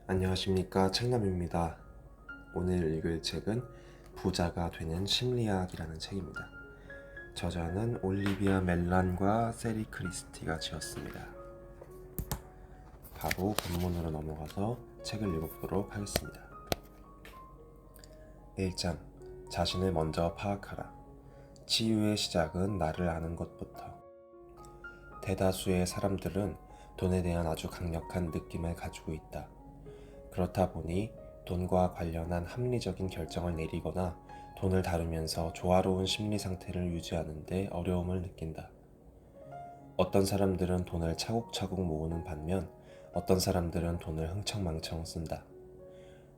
안녕하십니까, 창남입니다. 오늘 읽을 책은 부자가 되는 심리학이라는 책입니다. 저자는 올리비아 멜란과 세리 크리스티가 지었습니다. 바로 본문으로 넘어가서 책을 읽어보도록 하겠습니다. 1장. 자신을 먼저 파악하라. 치유의 시작은 나를 아는 것부터. 대다수의 사람들은 돈에 대한 아주 강력한 느낌을 가지고 있다. 그렇다 보니 돈과 관련한 합리적인 결정을 내리거나 돈을 다루면서 조화로운 심리 상태를 유지하는 데 어려움을 느낀다. 어떤 사람들은 돈을 차곡차곡 모으는 반면 어떤 사람들은 돈을 흥청망청 쓴다.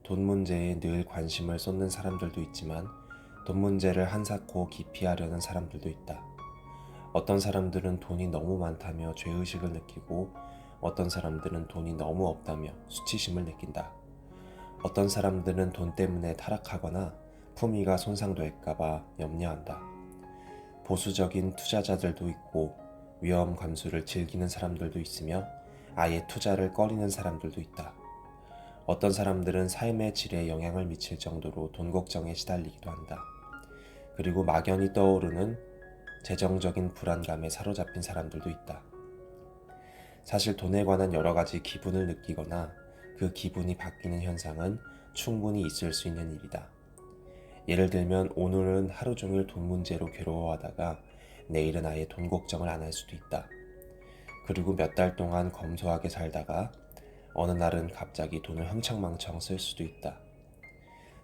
돈 문제에 늘 관심을 쏟는 사람들도 있지만 돈 문제를 한사코 깊이 하려는 사람들도 있다. 어떤 사람들은 돈이 너무 많다며 죄의식을 느끼고 어떤 사람들은 돈이 너무 없다며 수치심을 느낀다. 어떤 사람들은 돈 때문에 타락하거나 품위가 손상될까봐 염려한다. 보수적인 투자자들도 있고 위험 감수를 즐기는 사람들도 있으며 아예 투자를 꺼리는 사람들도 있다. 어떤 사람들은 삶의 질에 영향을 미칠 정도로 돈 걱정에 시달리기도 한다. 그리고 막연히 떠오르는 재정적인 불안감에 사로잡힌 사람들도 있다. 사실 돈에 관한 여러 가지 기분을 느끼거나 그 기분이 바뀌는 현상은 충분히 있을 수 있는 일이다. 예를 들면 오늘은 하루 종일 돈 문제로 괴로워하다가 내일은 아예 돈 걱정을 안 할 수도 있다. 그리고 몇 달 동안 검소하게 살다가 어느 날은 갑자기 돈을 흥청망청 쓸 수도 있다.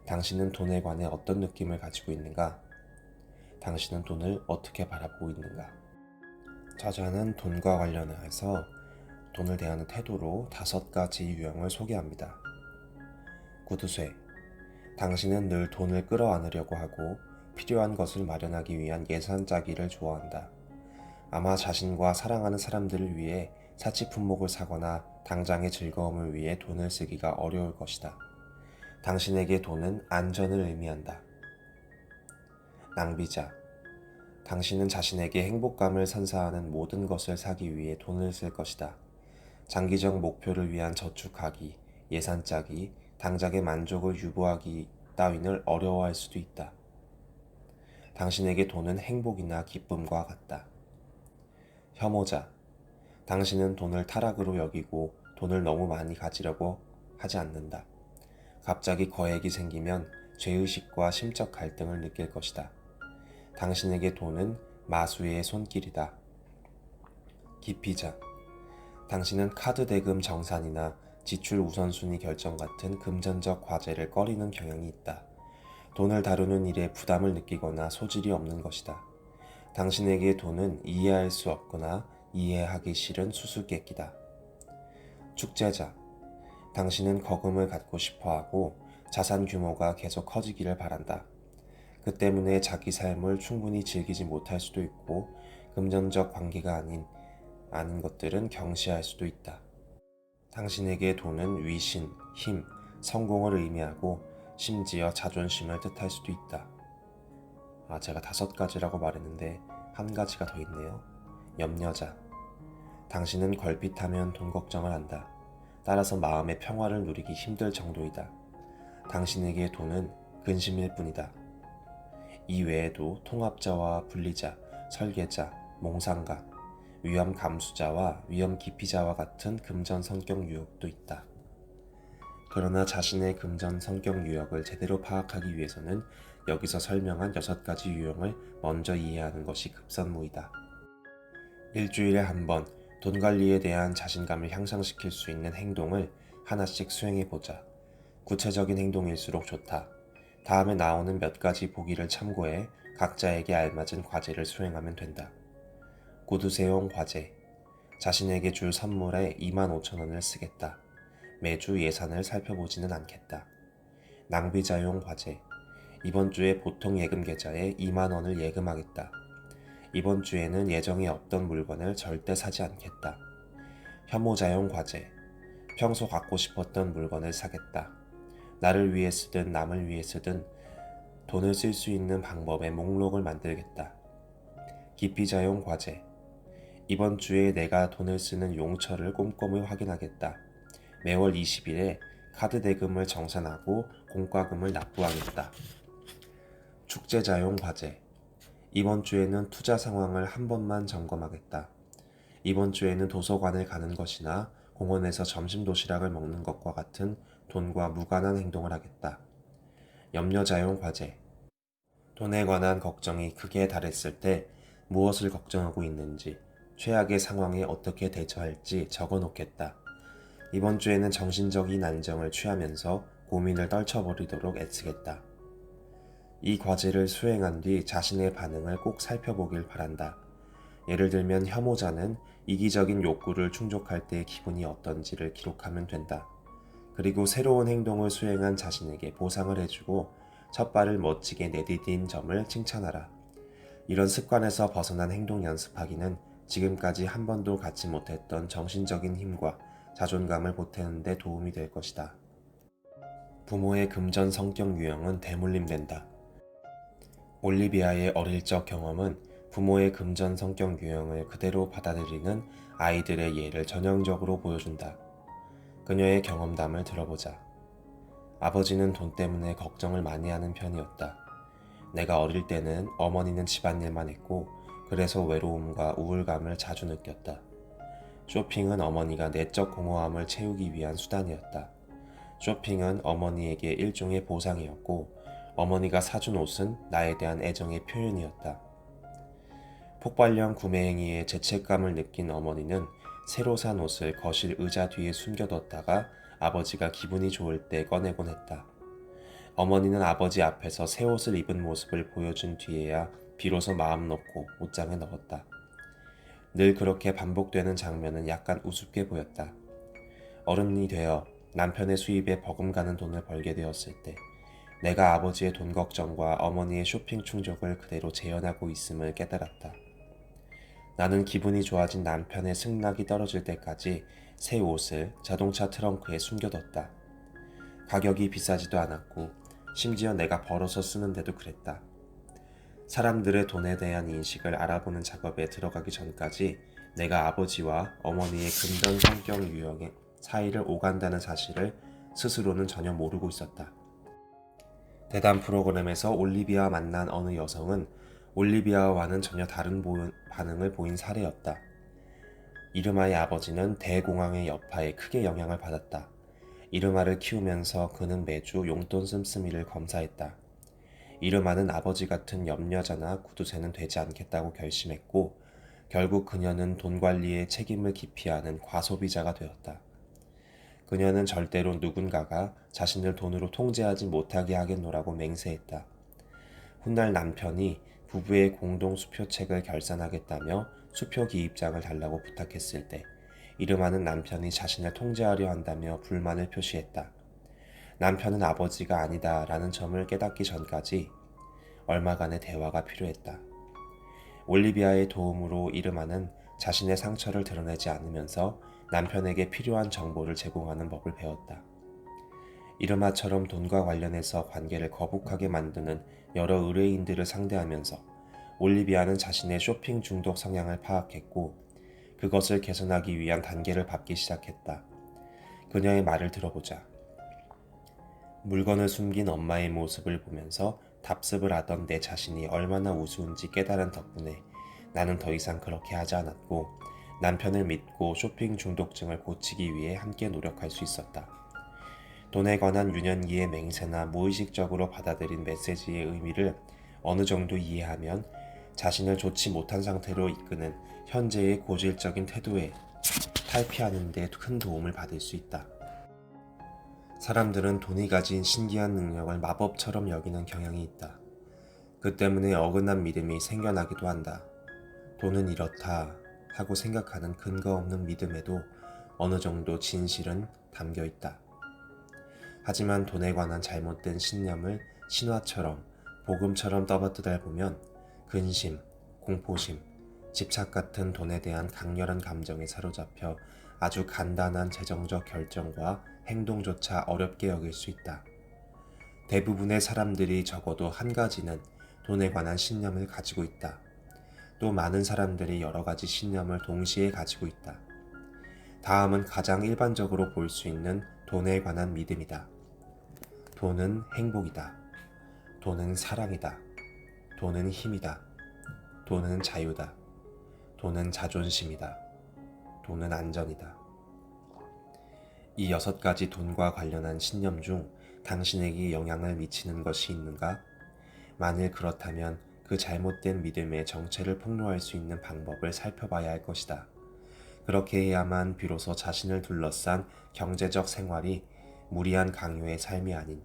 당신은 돈에 관해 어떤 느낌을 가지고 있는가? 당신은 돈을 어떻게 바라보고 있는가? 저자는 돈과 관련해서 돈을 대하는 태도로 5가지 유형을 소개합니다. 구두쇠. 당신은 늘 돈을 끌어안으려고 하고 필요한 것을 마련하기 위한 예산 짜기를 좋아한다. 아마 자신과 사랑하는 사람들을 위해 사치품목을 사거나 당장의 즐거움을 위해 돈을 쓰기가 어려울 것이다. 당신에게 돈은 안전을 의미한다. 낭비자. 당신은 자신에게 행복감을 선사하는 모든 것을 사기 위해 돈을 쓸 것이다. 장기적 목표를 위한 저축하기, 예산 짜기, 당장의 만족을 유보하기 따위를 어려워할 수도 있다. 당신에게 돈은 행복이나 기쁨과 같다. 혐오자. 당신은 돈을 타락으로 여기고 돈을 너무 많이 가지려고 하지 않는다. 갑자기 거액이 생기면 죄의식과 심적 갈등을 느낄 것이다. 당신에게 돈은 마수의 손길이다. 기피자. 당신은 카드 대금 정산이나 지출 우선순위 결정 같은 금전적 과제를 꺼리는 경향이 있다. 돈을 다루는 일에 부담을 느끼거나 소질이 없는 것이다. 당신에게 돈은 이해할 수 없거나 이해하기 싫은 수수께끼다. 축제자. 당신은 거금을 갖고 싶어하고 자산 규모가 계속 커지기를 바란다. 그 때문에 자기 삶을 충분히 즐기지 못할 수도 있고 금전적 관계가 아닌 것들은 경시할 수도 있다. 당신에게 돈은 위신, 힘, 성공을 의미하고 심지어 자존심을 뜻할 수도 있다. 제가 5가지라고 말했는데 한 가지가 더 있네요. 염려자. 당신은 걸핏하면 돈 걱정을 한다. 따라서 마음의 평화를 누리기 힘들 정도이다. 당신에게 돈은 근심일 뿐이다. 이 외에도 통합자와 분리자, 설계자, 몽상가, 위험 감수자와 위험 기피자와 같은 금전 성격 유형도 있다. 그러나 자신의 금전 성격 유형을 제대로 파악하기 위해서는 여기서 설명한 6가지 유형을 먼저 이해하는 것이 급선무이다. 일주일에 한 번 돈 관리에 대한 자신감을 향상시킬 수 있는 행동을 하나씩 수행해보자. 구체적인 행동일수록 좋다. 다음에 나오는 몇 가지 보기를 참고해 각자에게 알맞은 과제를 수행하면 된다. 구두쇠용 과제. 자신에게 줄 선물에 25,000원을 쓰겠다. 매주 예산을 살펴보지는 않겠다. 낭비자용 과제. 이번 주에 보통 예금 계좌에 2만원을 예금하겠다. 이번 주에는 예정에 없던 물건을 절대 사지 않겠다. 혐오자용 과제. 평소 갖고 싶었던 물건을 사겠다. 나를 위해 쓰든 남을 위해 쓰든 돈을 쓸 수 있는 방법의 목록을 만들겠다. 기피자용 과제. 이번 주에 내가 돈을 쓰는 용처를 꼼꼼히 확인하겠다. 매월 20일에 카드 대금을 정산하고 공과금을 납부하겠다. 축제자용 과제. 이번 주에는 투자 상황을 한 번만 점검하겠다. 이번 주에는 도서관을 가는 것이나 공원에서 점심 도시락을 먹는 것과 같은 돈과 무관한 행동을 하겠다. 염려자용 과제. 돈에 관한 걱정이 극에 달했을 때 무엇을 걱정하고 있는지, 최악의 상황에 어떻게 대처할지 적어 놓겠다. 이번 주에는 정신적인 안정을 취하면서 고민을 떨쳐버리도록 애쓰겠다. 이 과제를 수행한 뒤 자신의 반응을 꼭 살펴보길 바란다. 예를 들면 혐오자는 이기적인 욕구를 충족할 때 기분이 어떤지를 기록하면 된다. 그리고 새로운 행동을 수행한 자신에게 보상을 해주고 첫 발을 멋지게 내디딘 점을 칭찬하라. 이런 습관에서 벗어난 행동 연습하기는 지금까지 한 번도 갖지 못했던 정신적인 힘과 자존감을 보태는 데 도움이 될 것이다. 부모의 금전 성격 유형은 대물림된다. 올리비아의 어릴 적 경험은 부모의 금전 성격 유형을 그대로 받아들이는 아이들의 예를 전형적으로 보여준다. 그녀의 경험담을 들어보자. 아버지는 돈 때문에 걱정을 많이 하는 편이었다. 내가 어릴 때는 어머니는 집안일만 했고 그래서 외로움과 우울감을 자주 느꼈다. 쇼핑은 어머니가 내적 공허함을 채우기 위한 수단이었다. 쇼핑은 어머니에게 일종의 보상이었고 어머니가 사준 옷은 나에 대한 애정의 표현이었다. 폭발형 구매 행위에 죄책감을 느낀 어머니는 새로 산 옷을 거실 의자 뒤에 숨겨뒀다가 아버지가 기분이 좋을 때 꺼내곤 했다. 어머니는 아버지 앞에서 새 옷을 입은 모습을 보여준 뒤에야 비로소 마음 놓고 옷장에 넣었다. 늘 그렇게 반복되는 장면은 약간 우습게 보였다. 어른이 되어 남편의 수입에 버금가는 돈을 벌게 되었을 때 내가 아버지의 돈 걱정과 어머니의 쇼핑 충족을 그대로 재현하고 있음을 깨달았다. 나는 기분이 좋아진 남편의 승낙이 떨어질 때까지 새 옷을 자동차 트렁크에 숨겨뒀다. 가격이 비싸지도 않았고 심지어 내가 벌어서 쓰는데도 그랬다. 사람들의 돈에 대한 인식을 알아보는 작업에 들어가기 전까지 내가 아버지와 어머니의 금전 성격 유형의 사이를 오간다는 사실을 스스로는 전혀 모르고 있었다. 대담 프로그램에서 올리비아와 만난 어느 여성은 올리비아와는 전혀 다른 반응을 보인 사례였다. 이르마의 아버지는 대공황의 여파에 크게 영향을 받았다. 이르마를 키우면서 그는 매주 용돈 씀씀이를 검사했다. 이르마는 아버지 같은 염려자나 구두쇠는 되지 않겠다고 결심했고 결국 그녀는 돈 관리에 책임을 기피하는 과소비자가 되었다. 그녀는 절대로 누군가가 자신을 돈으로 통제하지 못하게 하겠노라고 맹세했다. 훗날 남편이 부부의 공동 수표책을 결산하겠다며 수표 기입장을 달라고 부탁했을 때 이르마는 남편이 자신을 통제하려 한다며 불만을 표시했다. 남편은 아버지가 아니다라는 점을 깨닫기 전까지 얼마간의 대화가 필요했다. 올리비아의 도움으로 이르마는 자신의 상처를 드러내지 않으면서 남편에게 필요한 정보를 제공하는 법을 배웠다. 이르마처럼 돈과 관련해서 관계를 거북하게 만드는 여러 의뢰인들을 상대하면서 올리비아는 자신의 쇼핑 중독 성향을 파악했고 그것을 개선하기 위한 단계를 밟기 시작했다. 그녀의 말을 들어보자. 물건을 숨긴 엄마의 모습을 보면서 답습을 하던 내 자신이 얼마나 우스운지 깨달은 덕분에 나는 더 이상 그렇게 하지 않았고 남편을 믿고 쇼핑 중독증을 고치기 위해 함께 노력할 수 있었다. 돈에 관한 유년기의 맹세나 무의식적으로 받아들인 메시지의 의미를 어느 정도 이해하면 자신을 좋지 못한 상태로 이끄는 현재의 고질적인 태도에 탈피하는 데 큰 도움을 받을 수 있다. 사람들은 돈이 가진 신기한 능력을 마법처럼 여기는 경향이 있다. 그 때문에 어긋난 믿음이 생겨나기도 한다. 돈은 이렇다 하고 생각하는 근거 없는 믿음에도 어느 정도 진실은 담겨 있다. 하지만 돈에 관한 잘못된 신념을 신화처럼 복음처럼 떠받들다 보면 근심, 공포심, 집착 같은 돈에 대한 강렬한 감정에 사로잡혀 아주 간단한 재정적 결정과 행동조차 어렵게 여길 수 있다. 대부분의 사람들이 적어도 한 가지는 돈에 관한 신념을 가지고 있다. 또 많은 사람들이 여러 가지 신념을 동시에 가지고 있다. 다음은 가장 일반적으로 볼 수 있는 돈에 관한 믿음이다. 돈은 행복이다. 돈은 사랑이다. 돈은 힘이다. 돈은 자유다. 돈은 자존심이다. 돈은 안전이다. 이 6가지 돈과 관련한 신념 중 당신에게 영향을 미치는 것이 있는가? 만일 그렇다면 그 잘못된 믿음의 정체를 폭로할 수 있는 방법을 살펴봐야 할 것이다. 그렇게 해야만 비로소 자신을 둘러싼 경제적 생활이 무리한 강요의 삶이 아닌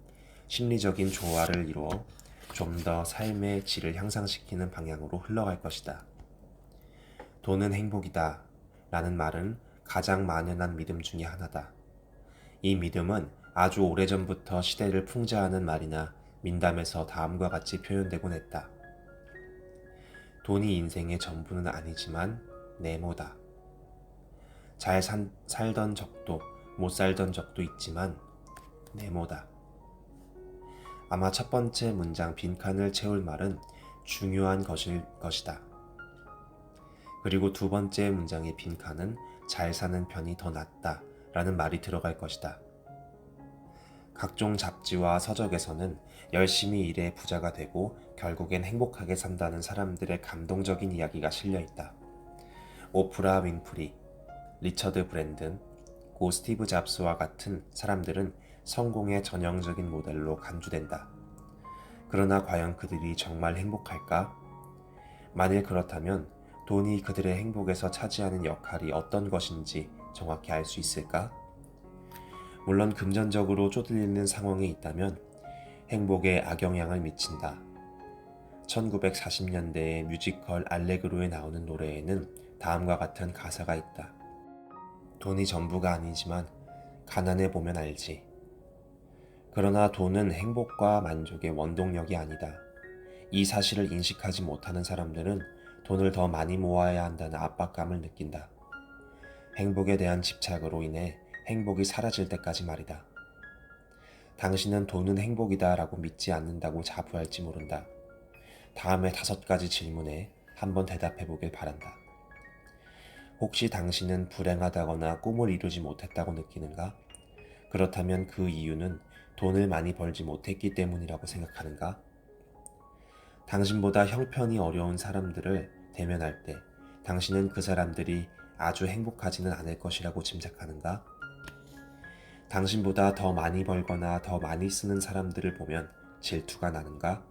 심리적인 조화를 이루어 좀 더 삶의 질을 향상시키는 방향으로 흘러갈 것이다. 돈은 행복이다 라는 말은 가장 만연한 믿음 중에 하나다. 이 믿음은 아주 오래전부터 시대를 풍자하는 말이나 민담에서 다음과 같이 표현되곤 했다. 돈이 인생의 전부는 아니지만 네모다. 잘 살던 적도 못 살던 적도 있지만 네모다. 아마 첫 번째 문장 빈칸을 채울 말은 중요한 것일 것이다. 그리고 두 번째 문장의 빈칸은 잘 사는 편이 더 낫다 라는 말이 들어갈 것이다. 각종 잡지와 서적에서는 열심히 일해 부자가 되고 결국엔 행복하게 산다는 사람들의 감동적인 이야기가 실려있다. 오프라 윈프리, 리처드 브랜든, 고 스티브 잡스와 같은 사람들은 성공의 전형적인 모델로 간주된다. 그러나 과연 그들이 정말 행복할까? 만일 그렇다면 돈이 그들의 행복에서 차지하는 역할이 어떤 것인지 정확히 알 수 있을까? 물론 금전적으로 쪼들리는 상황에 있다면 행복에 악영향을 미친다. 1940년대의 뮤지컬 알레그로에 나오는 노래에는 다음과 같은 가사가 있다. 돈이 전부가 아니지만 가난해 보면 알지. 그러나 돈은 행복과 만족의 원동력이 아니다. 이 사실을 인식하지 못하는 사람들은 돈을 더 많이 모아야 한다는 압박감을 느낀다. 행복에 대한 집착으로 인해 행복이 사라질 때까지 말이다. 당신은 돈은 행복이다 라고 믿지 않는다고 자부할지 모른다. 다음에 5가지 질문에 한번 대답해 보길 바란다. 혹시 당신은 불행하다거나 꿈을 이루지 못했다고 느끼는가? 그렇다면 그 이유는 돈을 많이 벌지 못했기 때문이라고 생각하는가? 당신보다 형편이 어려운 사람들을 대면할 때 당신은 그 사람들이 아주 행복하지는 않을 것이라고 짐작하는가? 당신보다 더 많이 벌거나 더 많이 쓰는 사람들을 보면 질투가 나는가?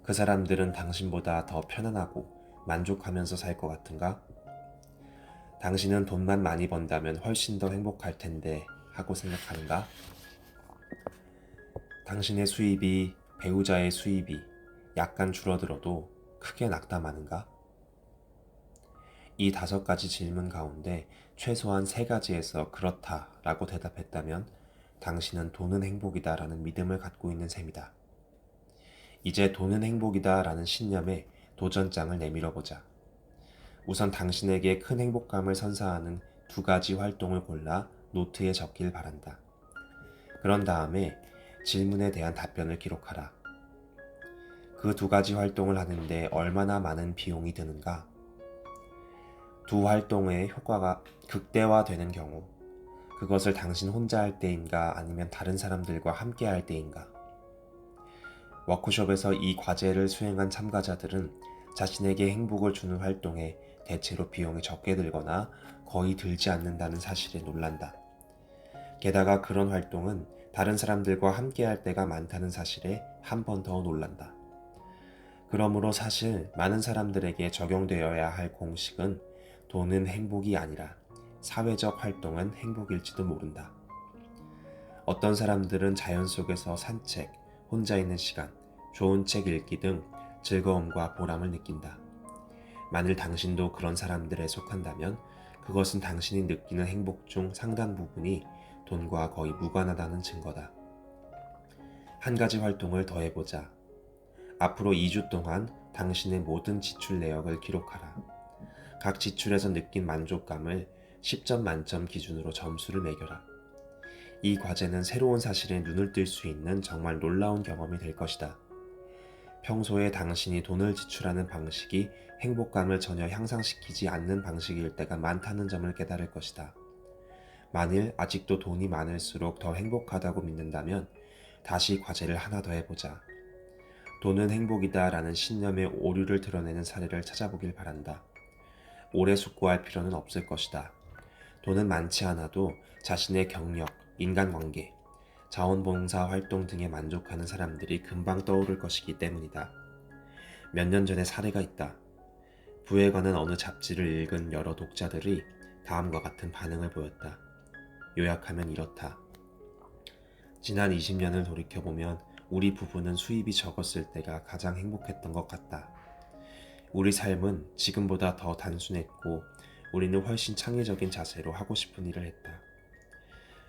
그 사람들은 당신보다 더 편안하고 만족하면서 살 것 같은가? 당신은 돈만 많이 번다면 훨씬 더 행복할 텐데 하고 생각하는가? 당신의 수입이 배우자의 수입이 약간 줄어들어도 크게 낙담하는가? 이 5가지 질문 가운데 최소한 3가지에서 그렇다라고 대답했다면 당신은 돈은 행복이다 라는 믿음을 갖고 있는 셈이다. 이제 돈은 행복이다 라는 신념에 도전장을 내밀어 보자. 우선 당신에게 큰 행복감을 선사하는 2가지 활동을 골라 노트에 적길 바란다. 그런 다음에 질문에 대한 답변을 기록하라. 그 2가지 활동을 하는데 얼마나 많은 비용이 드는가? 두 활동의 효과가 극대화되는 경우 그것을 당신 혼자 할 때인가 아니면 다른 사람들과 함께 할 때인가? 워크숍에서 이 과제를 수행한 참가자들은 자신에게 행복을 주는 활동에 대체로 비용이 적게 들거나 거의 들지 않는다는 사실에 놀란다. 게다가 그런 활동은 다른 사람들과 함께 할 때가 많다는 사실에 한 번 더 놀란다. 그러므로 사실 많은 사람들에게 적용되어야 할 공식은 돈은 행복이 아니라 사회적 활동은 행복일지도 모른다. 어떤 사람들은 자연 속에서 산책, 혼자 있는 시간, 좋은 책 읽기 등 즐거움과 보람을 느낀다. 만일 당신도 그런 사람들에 속한다면 그것은 당신이 느끼는 행복 중 상당 부분이 돈과 거의 무관하다는 증거다. 한 가지 활동을 더 해보자. 앞으로 2주 동안 당신의 모든 지출 내역을 기록하라. 각 지출에서 느낀 만족감을 10점 만점 기준으로 점수를 매겨라. 이 과제는 새로운 사실에 눈을 뜰 수 있는 정말 놀라운 경험이 될 것이다. 평소에 당신이 돈을 지출하는 방식이 행복감을 전혀 향상시키지 않는 방식일 때가 많다는 점을 깨달을 것이다. 만일 아직도 돈이 많을수록 더 행복하다고 믿는다면 다시 과제를 하나 더 해보자. 돈은 행복이다 라는 신념의 오류를 드러내는 사례를 찾아보길 바란다. 오래 숙고할 필요는 없을 것이다. 돈은 많지 않아도 자신의 경력, 인간관계, 자원봉사 활동 등에 만족하는 사람들이 금방 떠오를 것이기 때문이다. 몇 년 전에 사례가 있다. 부에 관한 어느 잡지를 읽은 여러 독자들이 다음과 같은 반응을 보였다. 요약하면 이렇다. 지난 20년을 돌이켜보면 우리 부부는 수입이 적었을 때가 가장 행복했던 것 같다. 우리 삶은 지금보다 더 단순했고 우리는 훨씬 창의적인 자세로 하고 싶은 일을 했다.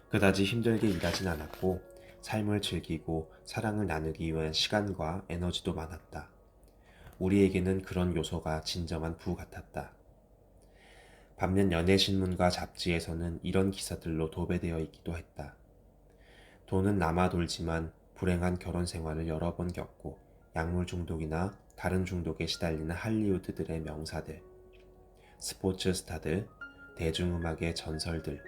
그다지 힘들게 일하진 않았고 삶을 즐기고 사랑을 나누기 위한 시간과 에너지도 많았다. 우리에게는 그런 요소가 진정한 부 같았다. 반면 연예신문과 잡지에서는 이런 기사들로 도배되어 있기도 했다. 돈은 남아 돌지만 불행한 결혼 생활을 여러 번 겪고 약물 중독이나 다른 중독에 시달리는 할리우드들의 명사들, 스포츠 스타들, 대중음악의 전설들.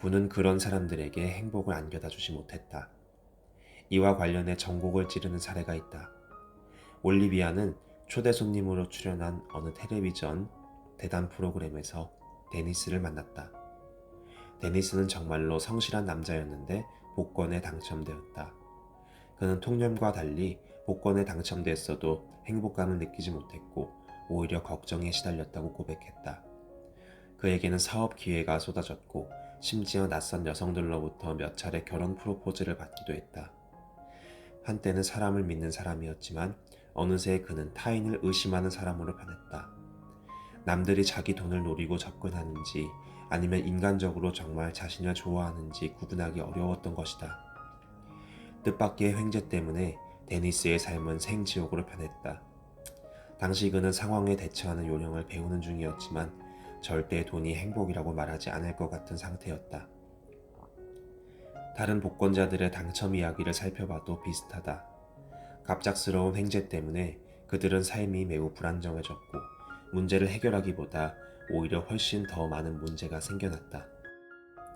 부는 그런 사람들에게 행복을 안겨다 주지 못했다. 이와 관련해 전곡을 찌르는 사례가 있다. 올리비아는 초대 손님으로 출연한 어느 텔레비전 대담 프로그램에서 데니스를 만났다. 데니스는 정말로 성실한 남자였는데 복권에 당첨되었다. 그는 통념과 달리 복권에 당첨됐어도 행복감을 느끼지 못했고 오히려 걱정에 시달렸다고 고백했다. 그에게는 사업 기회가 쏟아졌고 심지어 낯선 여성들로부터 몇 차례 결혼 프로포즈를 받기도 했다. 한때는 사람을 믿는 사람이었지만 어느새 그는 타인을 의심하는 사람으로 변했다. 남들이 자기 돈을 노리고 접근하는지 아니면 인간적으로 정말 자신을 좋아하는지 구분하기 어려웠던 것이다. 뜻밖의 횡재 때문에 데니스의 삶은 생지옥으로 변했다. 당시 그는 상황에 대처하는 요령을 배우는 중이었지만 절대 돈이 행복이라고 말하지 않을 것 같은 상태였다. 다른 복권자들의 당첨 이야기를 살펴봐도 비슷하다. 갑작스러운 횡재 때문에 그들은 삶이 매우 불안정해졌고 문제를 해결하기보다 오히려 훨씬 더 많은 문제가 생겨났다.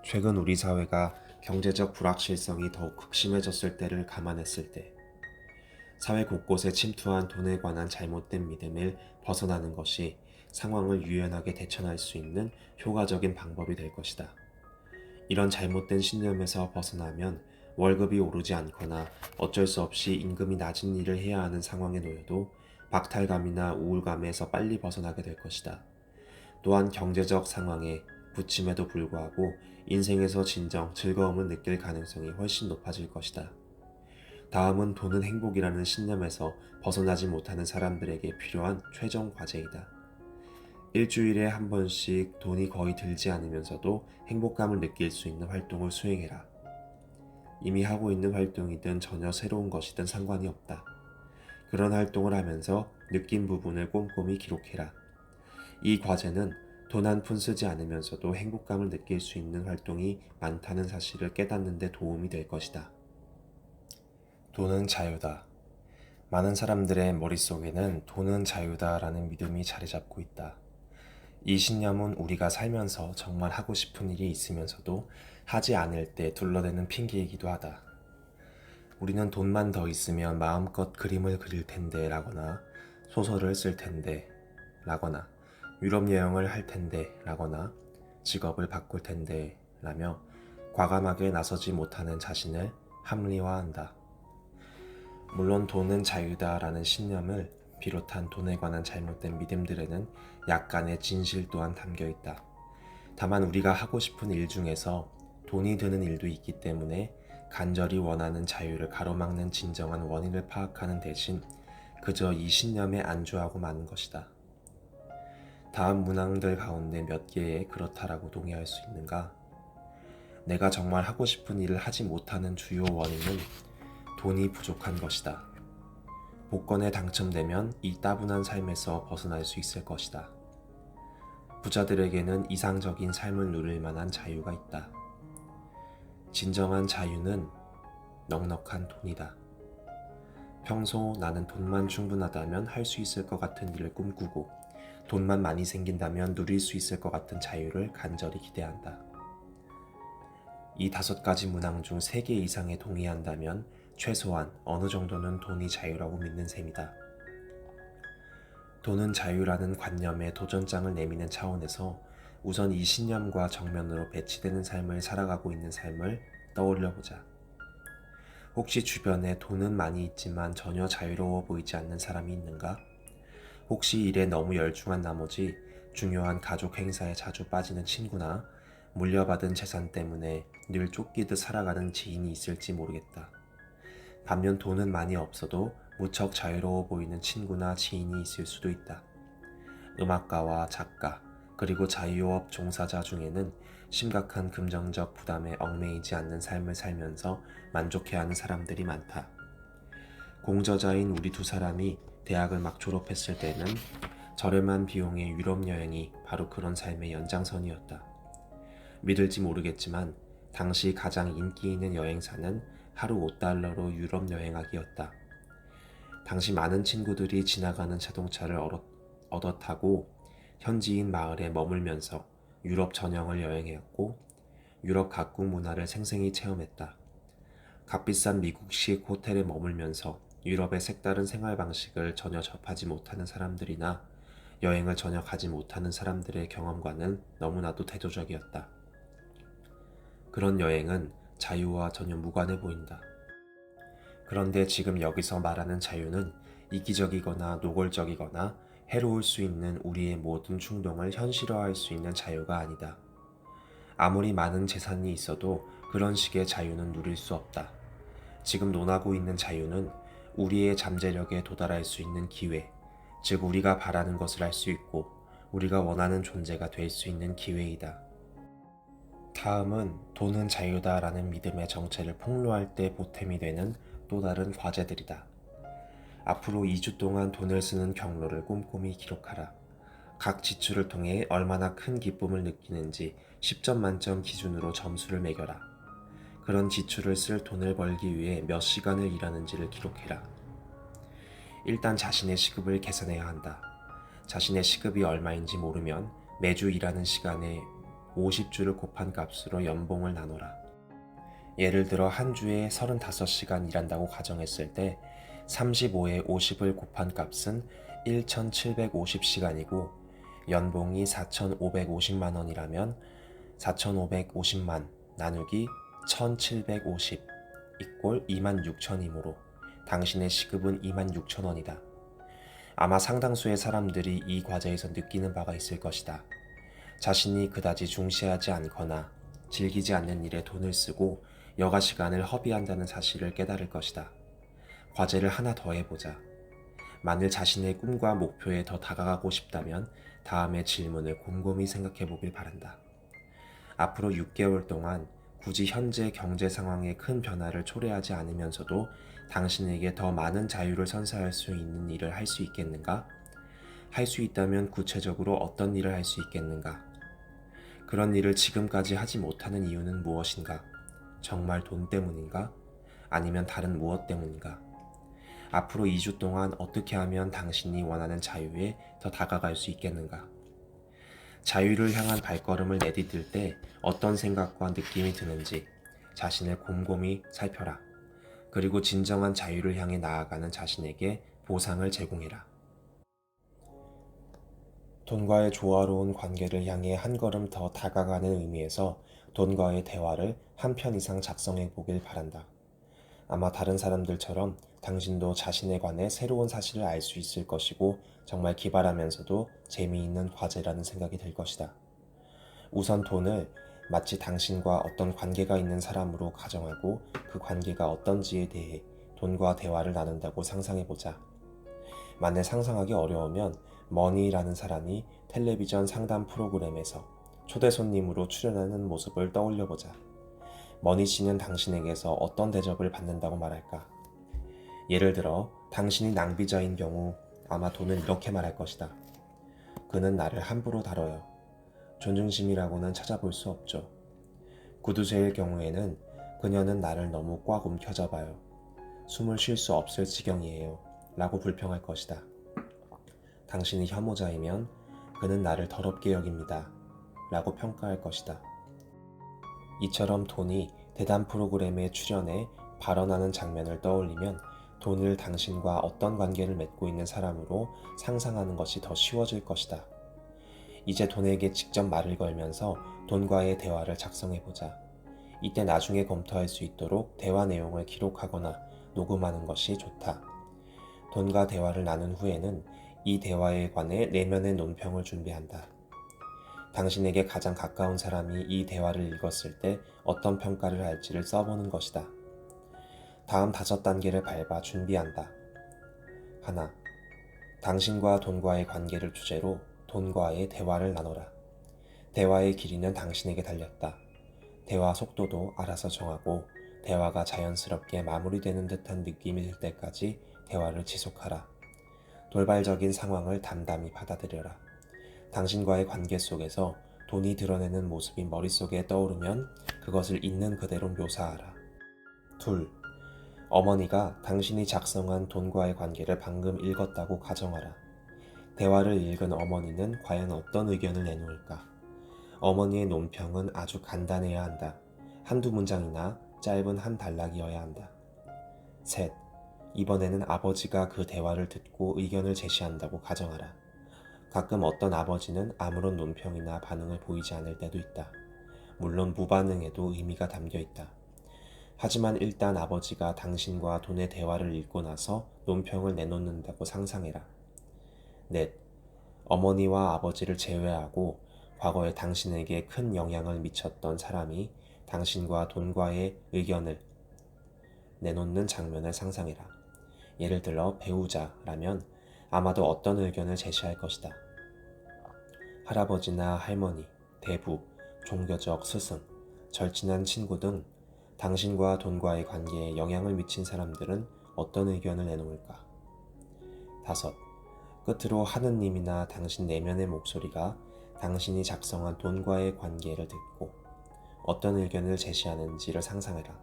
최근 우리 사회가 경제적 불확실성이 더욱 극심해졌을 때를 감안했을 때 사회 곳곳에 침투한 돈에 관한 잘못된 믿음을 벗어나는 것이 상황을 유연하게 대처할 수 있는 효과적인 방법이 될 것이다. 이런 잘못된 신념에서 벗어나면 월급이 오르지 않거나 어쩔 수 없이 임금이 낮은 일을 해야 하는 상황에 놓여도 박탈감이나 우울감에서 빨리 벗어나게 될 것이다. 또한 경제적 상황에 부침에도 불구하고 인생에서 진정 즐거움을 느낄 가능성이 훨씬 높아질 것이다. 다음은 돈은 행복이라는 신념에서 벗어나지 못하는 사람들에게 필요한 최종 과제이다. 일주일에 한 번씩 돈이 거의 들지 않으면서도 행복감을 느낄 수 있는 활동을 수행해라. 이미 하고 있는 활동이든 전혀 새로운 것이든 상관이 없다. 그런 활동을 하면서 느낀 부분을 꼼꼼히 기록해라. 이 과제는 돈 한 푼 쓰지 않으면서도 행복감을 느낄 수 있는 활동이 많다는 사실을 깨닫는 데 도움이 될 것이다. 돈은 자유다. 많은 사람들의 머릿속에는 돈은 자유다라는 믿음이 자리 잡고 있다. 이 신념은 우리가 살면서 정말 하고 싶은 일이 있으면서도 하지 않을 때 둘러대는 핑계이기도 하다. 우리는 돈만 더 있으면 마음껏 그림을 그릴 텐데 라거나 소설을 쓸 텐데 라거나 유럽 여행을 할 텐데 라거나 직업을 바꿀 텐데 라며 과감하게 나서지 못하는 자신을 합리화한다. 물론 돈은 자유다라는 신념을 비롯한 돈에 관한 잘못된 믿음들에는 약간의 진실 또한 담겨 있다. 다만 우리가 하고 싶은 일 중에서 돈이 드는 일도 있기 때문에 간절히 원하는 자유를 가로막는 진정한 원인을 파악하는 대신 그저 이 신념에 안주하고 마는 것이다. 다음 문항들 가운데 몇 개에 그렇다라고 동의할 수 있는가? 내가 정말 하고 싶은 일을 하지 못하는 주요 원인은 돈이 부족한 것이다. 복권에 당첨되면 이 따분한 삶에서 벗어날 수 있을 것이다. 부자들에게는 이상적인 삶을 누릴 만한 자유가 있다. 진정한 자유는 넉넉한 돈이다. 평소 나는 돈만 충분하다면 할 수 있을 것 같은 일을 꿈꾸고 돈만 많이 생긴다면 누릴 수 있을 것 같은 자유를 간절히 기대한다. 이 5가지 문항 중 3개 이상에 동의한다면 최소한 어느 정도는 돈이 자유라고 믿는 셈이다. 돈은 자유라는 관념에 도전장을 내미는 차원에서 우선 이 신념과 정면으로 배치되는 삶을 살아가고 있는 삶을 떠올려보자. 혹시 주변에 돈은 많이 있지만 전혀 자유로워 보이지 않는 사람이 있는가? 혹시 일에 너무 열중한 나머지 중요한 가족 행사에 자주 빠지는 친구나 물려받은 재산 때문에 늘 쫓기듯 살아가는 지인이 있을지 모르겠다. 반면 돈은 많이 없어도 무척 자유로워 보이는 친구나 지인이 있을 수도 있다. 음악가와 작가, 그리고 자유업 종사자 중에는 심각한 금전적 부담에 얽매이지 않는 삶을 살면서 만족해하는 사람들이 많다. 공저자인 우리 2사람이 대학을 막 졸업했을 때는 저렴한 비용의 유럽 여행이 바로 그런 삶의 연장선이었다. 믿을지 모르겠지만 당시 가장 인기 있는 여행사는 하루 $5로 유럽 여행하기였다. 당시 많은 친구들이 지나가는 자동차를 얻어 타고 현지인 마을에 머물면서 유럽 전역을 여행했고 유럽 각국 문화를 생생히 체험했다. 값비싼 미국식 호텔에 머물면서 유럽의 색다른 생활 방식을 전혀 접하지 못하는 사람들이나 여행을 전혀 가지 못하는 사람들의 경험과는 너무나도 대조적이었다. 그런 여행은 자유와 전혀 무관해 보인다. 그런데 지금 여기서 말하는 자유는 이기적이거나 노골적이거나 해로울 수 있는 우리의 모든 충동을 현실화할 수 있는 자유가 아니다. 아무리 많은 재산이 있어도 그런 식의 자유는 누릴 수 없다. 지금 논하고 있는 자유는 우리의 잠재력에 도달할 수 있는 기회, 즉 우리가 바라는 것을 할 수 있고 우리가 원하는 존재가 될 수 있는 기회이다. 다음은 돈은 자유다라는 믿음의 정체를 폭로할 때 보탬이 되는 또 다른 과제들이다. 앞으로 2주 동안 돈을 쓰는 경로를 꼼꼼히 기록하라. 각 지출을 통해 얼마나 큰 기쁨을 느끼는지 10점 만점 기준으로 점수를 매겨라. 그런 지출을 쓸 돈을 벌기 위해 몇 시간을 일하는지를 기록해라. 일단 자신의 시급을 계산해야 한다. 자신의 시급이 얼마인지 모르면 매주 일하는 시간에 50주를 곱한 값으로 연봉을 나눠라. 예를 들어 한 주에 35시간 일한다고 가정했을 때 35에 50을 곱한 값은 1750시간이고 연봉이 4550만 원이라면 4550만 나누기 1750 이꼴 26,000이므로 당신의 시급은 26,000원이다. 아마 상당수의 사람들이 이 과제에서 느끼는 바가 있을 것이다. 자신이 그다지 중시하지 않거나 즐기지 않는 일에 돈을 쓰고 여가 시간을 허비한다는 사실을 깨달을 것이다. 과제를 하나 더 해보자. 만일 자신의 꿈과 목표에 더 다가가고 싶다면 다음의 질문을 곰곰이 생각해 보길 바란다. 앞으로 6개월 동안 굳이 현재 경제 상황에 큰 변화를 초래하지 않으면서도 당신에게 더 많은 자유를 선사할 수 있는 일을 할 수 있겠는가? 할 수 있다면 구체적으로 어떤 일을 할 수 있겠는가? 그런 일을 지금까지 하지 못하는 이유는 무엇인가? 정말 돈 때문인가? 아니면 다른 무엇 때문인가? 앞으로 2주 동안 어떻게 하면 당신이 원하는 자유에 더 다가갈 수 있겠는가? 자유를 향한 발걸음을 내디딜 때 어떤 생각과 느낌이 드는지 자신을 곰곰이 살펴라. 그리고 진정한 자유를 향해 나아가는 자신에게 보상을 제공해라. 돈과의 조화로운 관계를 향해 한 걸음 더 다가가는 의미에서 돈과의 대화를 한 편 이상 작성해 보길 바란다. 아마 다른 사람들처럼 당신도 자신에 관해 새로운 사실을 알 수 있을 것이고 정말 기발하면서도 재미있는 과제라는 생각이 들 것이다. 우선 돈을 마치 당신과 어떤 관계가 있는 사람으로 가정하고 그 관계가 어떤지에 대해 돈과 대화를 나눈다고 상상해보자. 만약 상상하기 어려우면 머니라는 사람이 텔레비전 상담 프로그램에서 초대 손님으로 출연하는 모습을 떠올려보자. 머니 씨는 당신에게서 어떤 대접을 받는다고 말할까? 예를 들어 당신이 낭비자인 경우 아마 돈은 이렇게 말할 것이다. 그는 나를 함부로 다뤄요. 존중심이라고는 찾아볼 수 없죠. 구두쇠일 경우에는 그녀는 나를 너무 꽉 움켜잡아요. 숨을 쉴 수 없을 지경이에요. 라고 불평할 것이다. 당신이 혐오자이면 그는 나를 더럽게 여깁니다. 라고 평가할 것이다. 이처럼 돈이 대담 프로그램에 출연해 발언하는 장면을 떠올리면 돈을 당신과 어떤 관계를 맺고 있는 사람으로 상상하는 것이 더 쉬워질 것이다. 이제 돈에게 직접 말을 걸면서 돈과의 대화를 작성해보자. 이때 나중에 검토할 수 있도록 대화 내용을 기록하거나 녹음하는 것이 좋다. 돈과 대화를 나눈 후에는 이 대화에 관해 내면의 논평을 준비한다. 당신에게 가장 가까운 사람이 이 대화를 읽었을 때 어떤 평가를 할지를 써보는 것이다. 다음 5단계를 밟아 준비한다. 하나, 당신과 돈과의 관계를 주제로 돈과의 대화를 나눠라. 대화의 길이는 당신에게 달렸다. 대화 속도도 알아서 정하고 대화가 자연스럽게 마무리되는 듯한 느낌이 들 때까지 대화를 지속하라. 돌발적인 상황을 담담히 받아들여라. 당신과의 관계 속에서 돈이 드러내는 모습이 머릿속에 떠오르면 그것을 있는 그대로 묘사하라. 둘, 어머니가 당신이 작성한 돈과의 관계를 방금 읽었다고 가정하라. 대화를 읽은 어머니는 과연 어떤 의견을 내놓을까? 어머니의 논평은 아주 간단해야 한다. 한두 문장이나 짧은 한 단락이어야 한다. 셋, 이번에는 아버지가 그 대화를 듣고 의견을 제시한다고 가정하라. 가끔 어떤 아버지는 아무런 논평이나 반응을 보이지 않을 때도 있다. 물론 무반응에도 의미가 담겨 있다. 하지만 일단 아버지가 당신과 돈의 대화를 읽고 나서 논평을 내놓는다고 상상해라. 넷, 어머니와 아버지를 제외하고 과거에 당신에게 큰 영향을 미쳤던 사람이 당신과 돈과의 의견을 내놓는 장면을 상상해라. 예를 들어 배우자라면 아마도 어떤 의견을 제시할 것이다. 할아버지나 할머니, 대부, 종교적 스승, 절친한 친구 등 당신과 돈과의 관계에 영향을 미친 사람들은 어떤 의견을 내놓을까? 5. 끝으로 하느님이나 당신 내면의 목소리가 당신이 작성한 돈과의 관계를 듣고 어떤 의견을 제시하는지를 상상해라.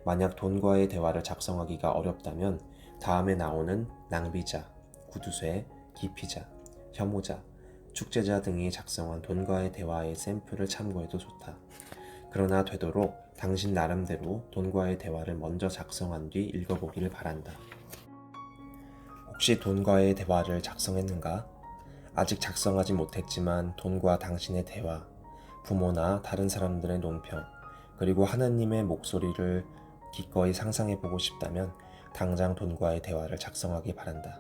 만약 돈과의 대화를 작성하기가 어렵다면 다음에 나오는 낭비자, 구두쇠, 기피자, 혐오자, 축제자 등이 작성한 돈과의 대화의 샘플을 참고해도 좋다. 그러나 되도록 당신 나름대로 돈과의 대화를 먼저 작성한 뒤 읽어보기를 바란다. 혹시 돈과의 대화를 작성했는가? 아직 작성하지 못했지만 돈과 당신의 대화, 부모나 다른 사람들의 논평, 그리고 하나님의 목소리를 기꺼이 상상해보고 싶다면 당장 돈과의 대화를 작성하기 바란다.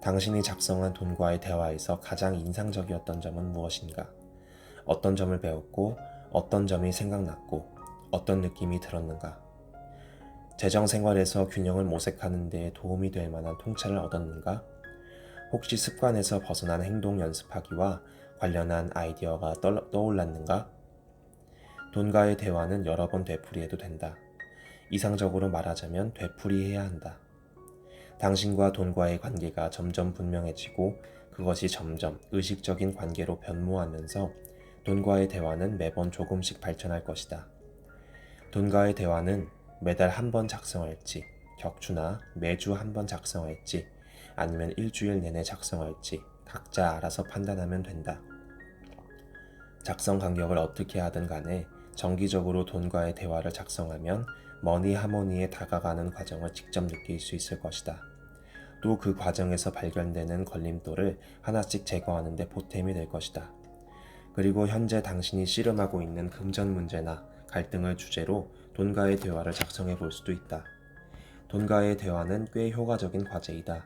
당신이 작성한 돈과의 대화에서 가장 인상적이었던 점은 무엇인가? 어떤 점을 배웠고 어떤 점이 생각났고 어떤 느낌이 들었는가? 재정 생활에서 균형을 모색하는 데 도움이 될 만한 통찰을 얻었는가? 혹시 습관에서 벗어난 행동 연습하기와 관련한 아이디어가 떠올랐는가? 돈과의 대화는 여러 번 되풀이해도 된다. 이상적으로 말하자면 되풀이해야 한다. 당신과 돈과의 관계가 점점 분명해지고 그것이 점점 의식적인 관계로 변모하면서 돈과의 대화는 매번 조금씩 발전할 것이다. 돈과의 대화는 매달 한 번 작성할지, 격주나 매주 한 번 작성할지, 아니면 일주일 내내 작성할지 각자 알아서 판단하면 된다. 작성 간격을 어떻게 하든 간에 정기적으로 돈과의 대화를 작성하면 머니 하모니에 다가가는 과정을 직접 느낄 수 있을 것이다. 또 그 과정에서 발견되는 걸림돌을 하나씩 제거하는 데 보탬이 될 것이다. 그리고 현재 당신이 씨름하고 있는 금전 문제나 갈등을 주제로 돈과의 대화를 작성해 볼 수도 있다. 돈과의 대화는 꽤 효과적인 과제이다.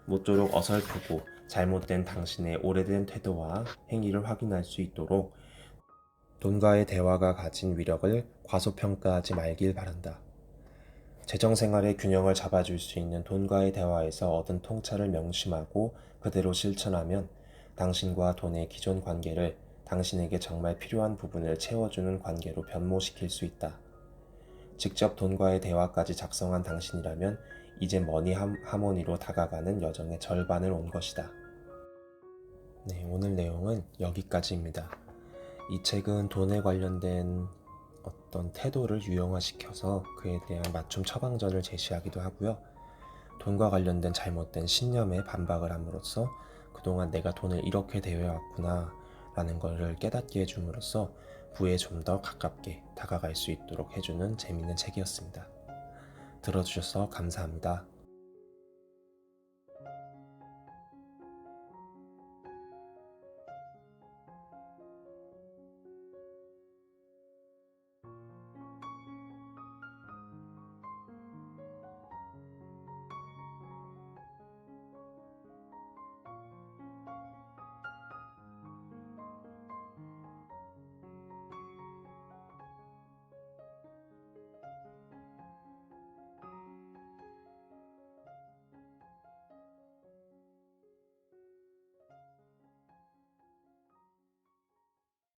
모쪼록 어설프고 잘못된 당신의 오래된 태도와 행위를 확인할 수 있도록 돈과의 대화가 가진 위력을 과소평가하지 말길 바란다. 재정생활의 균형을 잡아줄 수 있는 돈과의 대화에서 얻은 통찰을 명심하고 그대로 실천하면 당신과 돈의 기존 관계를 당신에게 정말 필요한 부분을 채워주는 관계로 변모시킬 수 있다. 직접 돈과의 대화까지 작성한 당신이라면 이제 머니 하모니로 다가가는 여정의 절반을 온 것이다. 네, 오늘 내용은 여기까지입니다. 이 책은 돈에 관련된 어떤 태도를 유형화시켜서 그에 대한 맞춤 처방전을 제시하기도 하고요. 돈과 관련된 잘못된 신념에 반박을 함으로써 그동안 내가 돈을 이렇게 대해왔구나 라는 것을 깨닫게 해줌으로써 부에 좀 더 가깝게 다가갈 수 있도록 해주는 재미있는 책이었습니다. 들어주셔서 감사합니다.